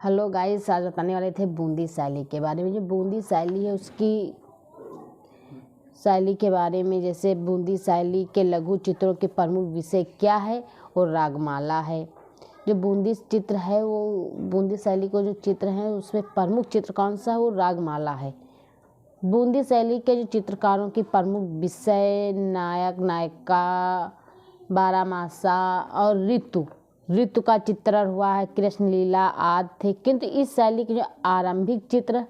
Hello guys, आज बताने वाले थे बूंदी शैली के बारे में। जो बूंदी शैली है उसकी शैली के बारे में, जैसे बूंदी शैली के लघु चित्रों के प्रमुख विषय क्या है और रागमाला है। जो बूंदी चित्र है वो बूंदी शैली को जो चित्र हैं उसमें प्रमुख चित्र कौन सा है, वो रागमाला है। बूंदी शैली के जो चित्रकारों की प्रमुख विषय नायक नायिका, बारामासा और ऋतु का चित्रण हुआ है, कृष्ण लीला आदि थे। किंतु इस शैली के जो आरंभिक चित्र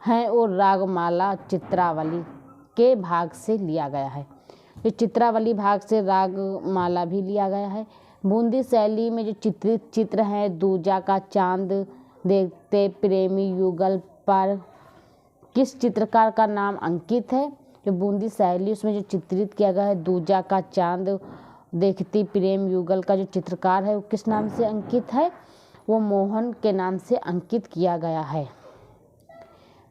हैं वो रागमाला चित्रावली के भाग से लिया गया है। जो चित्रावली भाग से रागमाला भी लिया गया है। बूंदी शैली में जो चित्रित चित्र हैं, दूजा का चांद देखते प्रेमी युगल पर किस चित्रकार का नाम अंकित है। जो बूंदी शैली उसमें जो चित्रित किया गया है, दूजा का चांद देखती प्रेम युगल का जो चित्रकार है वो किस नाम से अंकित है, वो मोहन के नाम से अंकित किया गया है।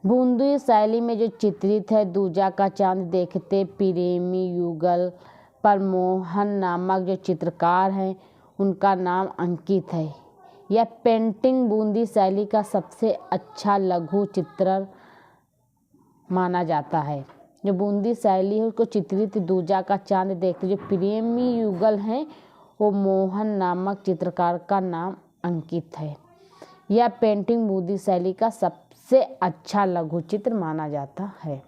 बूंदी शैली में जो चित्रित है, दूजा का चांद देखते प्रेमी युगल पर मोहन नामक जो चित्रकार हैं उनका नाम अंकित है। यह पेंटिंग बूंदी शैली का सबसे अच्छा लघु चित्रण माना जाता है। जो बूंदी शैली है उसको चित्रित दूजा का चांद देखते जो प्रेमी युगल हैं वो मोहन नामक चित्रकार का नाम अंकित है। यह पेंटिंग बूंदी शैली का सबसे अच्छा लघु चित्र माना जाता है।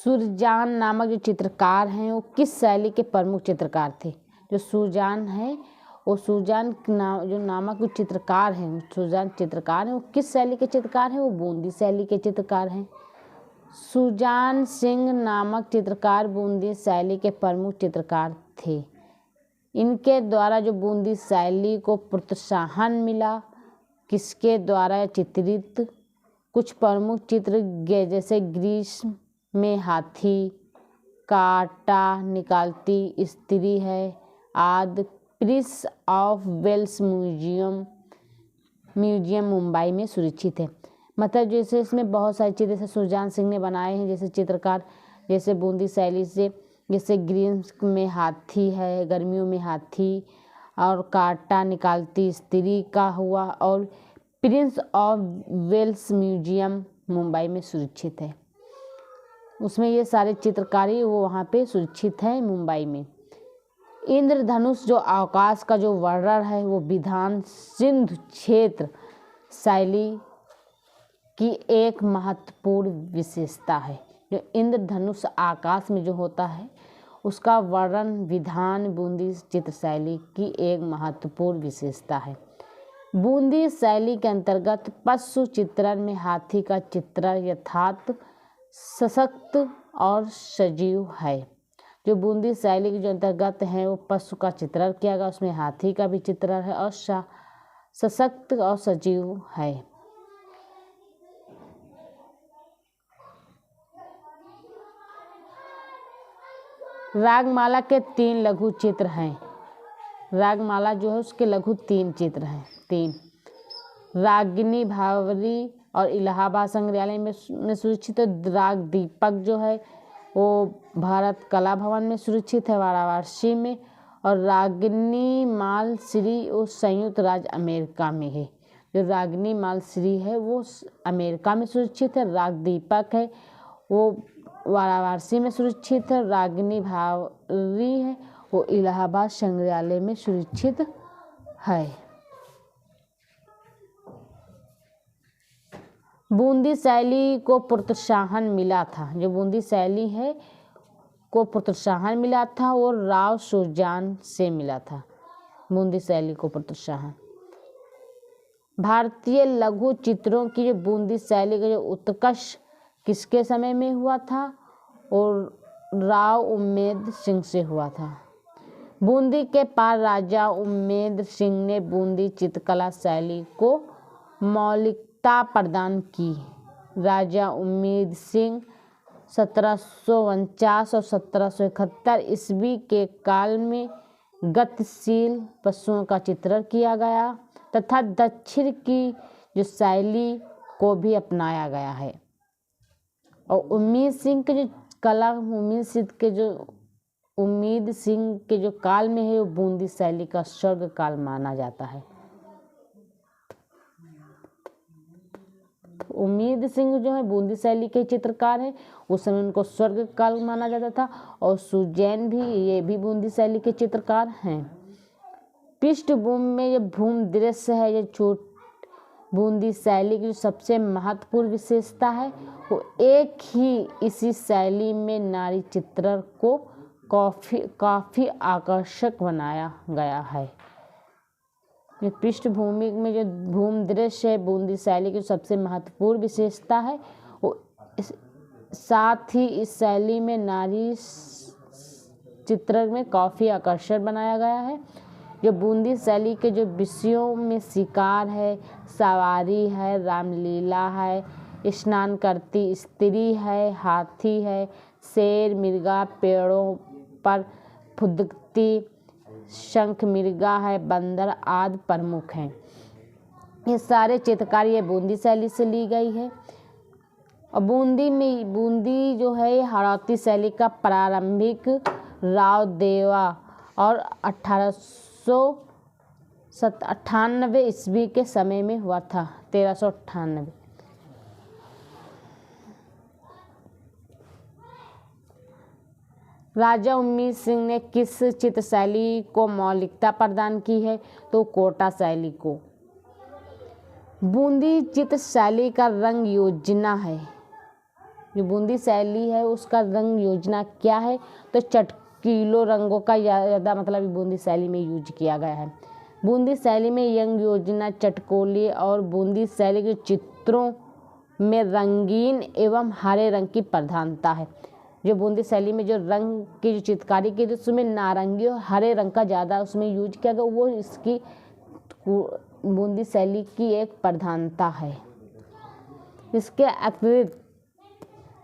सुरजान नामक जो चित्रकार हैं वो किस शैली के प्रमुख चित्रकार थे। जो सुरजान है वो सुजान जो नामक चित्रकार हैं, सुजान चित्रकार हैं, वो किस शैली के चित्रकार हैं, वो बूंदी शैली के चित्रकार हैं। सुजान सिंह नामक चित्रकार बूंदी शैली के प्रमुख चित्रकार थे। इनके द्वारा जो बूंदी शैली को प्रोत्साहन मिला, किसके द्वारा चित्रित कुछ प्रमुख चित्र जैसे ग्रीष्म में हाथी, कांटा निकालती स्त्री है आदि Prince of Wales museum Mumbai में सुरक्षित है। मतलब जैसे इसमें बहुत सारे चित्र जैसे सुजान सिंह ने बनाए हैं, जैसे चित्रकार जैसे बूंदी शैली से, जैसे ग्रीष्म में हाथी है, गर्मियों में हाथी, और कांटा निकालती स्त्री का हुआ, और Prince of Wales museum Mumbai में सुरक्षित है। उसमें ये सारे चित्रकारी वो वहाँ पे सुरक्षित है मुंबई में। इंद्रधनुष जो आकाश का जो वर्णन है वो विधान सिंधु क्षेत्र शैली की एक महत्वपूर्ण विशेषता है। जो इंद्रधनुष आकाश में जो होता है उसका वर्णन विधान बूंदी चित्र शैली की एक महत्वपूर्ण विशेषता है। बूंदी शैली के अंतर्गत पशु चित्रण में हाथी का चित्रण यथार्थ सशक्त और सजीव है। जो बूंदी शैली के जो अंतर्गत हैं वो पशु का चित्रण किया गया, उसमें हाथी का भी चित्रण है और सशक्त और सजीव है। रागमाला के 3 लघु चित्र हैं। रागमाला जो है उसके लघु 3 चित्र हैं। 3 रागिनी भावरी और इलाहाबाद संग्रहालय में सुरक्षित है। राग दीपक जो है वो भारत कला भवन में सुरक्षित है वाराणसी में, और रागिनी मालश्री वो संयुक्त राज्य अमेरिका में है। जो रागिनी मालश्री है वो अमेरिका में सुरक्षित है। राग दीपक है वो वाराणसी में सुरक्षित है। रागिनी भावरी है वो इलाहाबाद संग्रहालय में सुरक्षित है। बूंदी शैली को प्रोत्साहन मिला था। जो बूंदी शैली है को प्रोत्साहन मिला था वो राव सुरजान से मिला था। बूंदी शैली को प्रोत्साहन भारतीय लघु चित्रों की जो बूंदी शैली का जो उत्कर्ष किसके समय में हुआ था, और राव उम्मेद सिंह से हुआ था। बूंदी के पार राजा उम्मेद सिंह ने बूंदी चित्रकला शैली को मौलिकता प्रदान की। राजा उम्मेद सिंह 1749 और 1771 ईस्वी के काल में गतिशील पशुओं का चित्रण किया गया तथा दक्षिण की जो शैली को भी अपनाया गया है। और उम्मेद सिंह के जो कला, उम्मेद सिंह के जो उम्मीद सिंह के जो काल में है वो बूंदी शैली का स्वर्ग काल माना जाता है। उम्मीद सिंह जो है बूंदी शैली के चित्रकार हैं, उस समय उनको स्वर्ग काल माना जाता था। और सुजैन भी, ये भी बूंदी शैली के चित्रकार हैं। पृष्ठभूमि में ये भूमि दृश्य है, ये बूंदी शैली की जो सबसे महत्वपूर्ण विशेषता है वो एक ही इसी शैली में नारी चित्रण को काफी आकर्षक बनाया गया है। ये पृष्ठभूमि में जो भूमि दृश्य है बूंदी शैली की सबसे महत्वपूर्ण विशेषता है वो साथ ही इस शैली में नारी चित्रण में काफ़ी आकर्षक बनाया गया है। जो बूंदी शैली के जो विषयों में शिकार है, सवारी है, रामलीला है, स्नान करती स्त्री है, हाथी है, शेर, मिर्गा, पेड़ों पर फुदकती शंख मिर्गा है, बंदर आदि प्रमुख हैं। ये सारे चित्रकारी ये बूंदी शैली से ली गई है। और बूंदी जो है हड़ौती शैली का प्रारंभिक राव देवा और 1898 ईस्वी के समय में हुआ था। 1398। राजा उम्मीद सिंह ने किस चित्र शैली को मौलिकता प्रदान की है? तो कोटा शैली को। बूंदी चित्र शैली का रंग योजना है। जो बूंदी शैली है उसका रंग योजना क्या है? तो चटकीलों रंगों का ज़्यादा मतलब बूंदी शैली में यूज किया गया है। बूंदी शैली में रंग योजना चटकोली और बूंदी शैली के चित्रों में रंगीन एवं हरे रंग की प्रधानता है। जो बूंदी शैली में जो रंग की जो चित्रकारी की उसमें नारंगी और हरे रंग का ज़्यादा उसमें यूज किया गया, वो इसकी बूंदी शैली की एक प्रधानता है।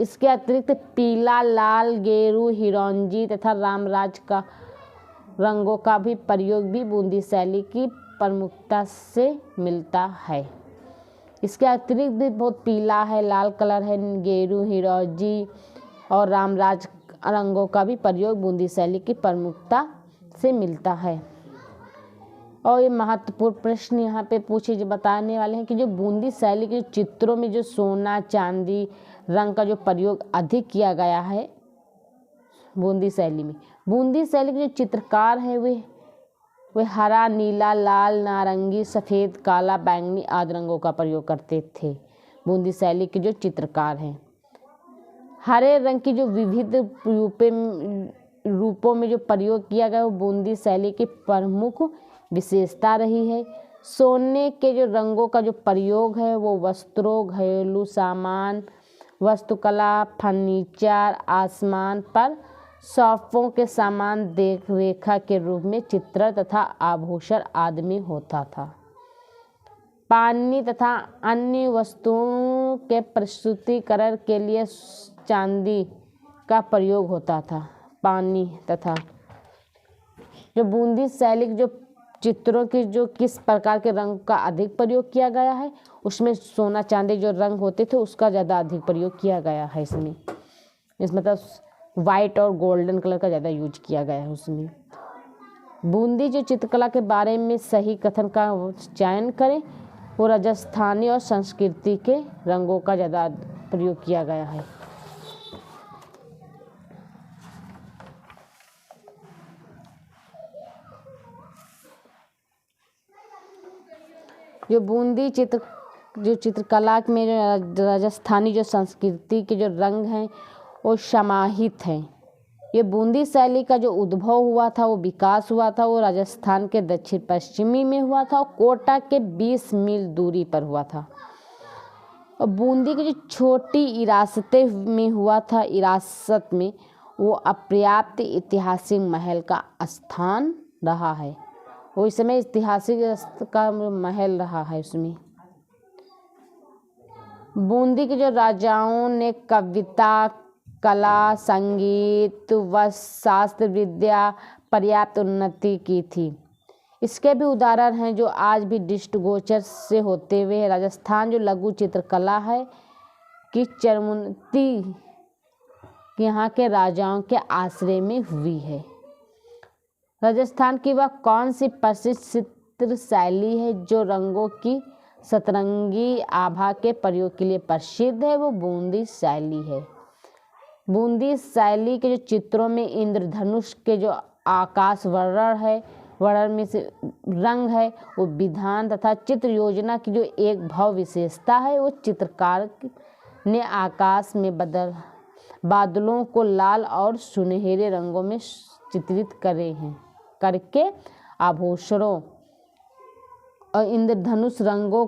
इसके अतिरिक्त पीला, लाल, गेरू, हिरौंजी तथा रामराज का रंगों का भी प्रयोग भी बूंदी शैली की प्रमुखता से मिलता है। इसके अतिरिक्त भी बहुत पीला है, लाल कलर है, गेरू, हिरौंजी और रामराज रंगों का भी प्रयोग बूंदी शैली की प्रमुखता से मिलता है। और ये महत्वपूर्ण प्रश्न यहाँ पे पूछे जो बताने वाले हैं कि जो बूंदी शैली के चित्रों में जो सोना चांदी रंग का जो प्रयोग अधिक किया गया है बूंदी शैली में, बूंदी शैली के जो चित्रकार हैं वे हरा, नीला, लाल, नारंगी, सफ़ेद, काला, बैंगनी आदि रंगों का प्रयोग करते थे। बूंदी शैली के जो चित्रकार हैं हरे रंग की जो विविध रूपों में जो प्रयोग किया गया वो बूंदी शैली की प्रमुख विशेषता रही है। सोने के जो रंगों का जो प्रयोग है वो वस्त्रों, घरेलू सामान, वास्तुकला, फर्नीचर, आसमान पर सौंफों के सामान देख रेखा के रूप में चित्र तथा आभूषण आदि में होता था। पानी तथा अन्य वस्तुओं के प्रस्तुतिकरण के लिए चांदी का प्रयोग होता था। पानी तथा जो बूंदी शैली जो चित्रों की जो किस प्रकार के रंग का अधिक प्रयोग किया गया है उसमें सोना चांदी जो रंग होते थे उसका ज़्यादा अधिक प्रयोग किया गया है। इसमें मतलब वाइट और गोल्डन कलर का ज़्यादा यूज किया गया है उसमें। बूंदी जो चित्रकला के बारे में सही कथन का चयन करें वो राजस्थानी और संस्कृति के रंगों का ज़्यादा प्रयोग किया गया है। जो बूंदी चित्रकला में जो राजस्थानी जो संस्कृति के जो रंग हैं वो समाहित हैं। ये बूंदी शैली का जो उद्भव हुआ था वो विकास हुआ था वो राजस्थान के दक्षिण पश्चिमी में हुआ था और कोटा के 20 मील दूरी पर हुआ था। और बूंदी की जो छोटी इरासतें में हुआ था, इरासत में वो अपर्याप्त ऐतिहासिक महल का स्थान रहा है। वो इस समय ऐतिहासिक का महल रहा है उसमें। बूंदी के जो राजाओं ने कविता, कला, संगीत व शास्त्र विद्या पर्याप्त उन्नति की थी। इसके भी उदाहरण हैं जो आज भी दृष्टिगोचर से होते हुए राजस्थान जो लघु चित्रकला है की यहाँ के राजाओं के आश्रय में हुई है। राजस्थान की वह कौन सी प्रसिद्ध चित्र शैली है जो रंगों की सतरंगी आभा के प्रयोग के लिए प्रसिद्ध है? वो बूंदी शैली है। बूंदी शैली के जो चित्रों में इंद्रधनुष के जो आकाश वर्णन में से रंग है, वो विधान तथा चित्र योजना की जो एक भाव विशेषता है, वो चित्रकार ने आकाश में बादलों को लाल और सुनहरे रंगों में चित्रित करके आभूषणों और इंद्रधनुष रंगों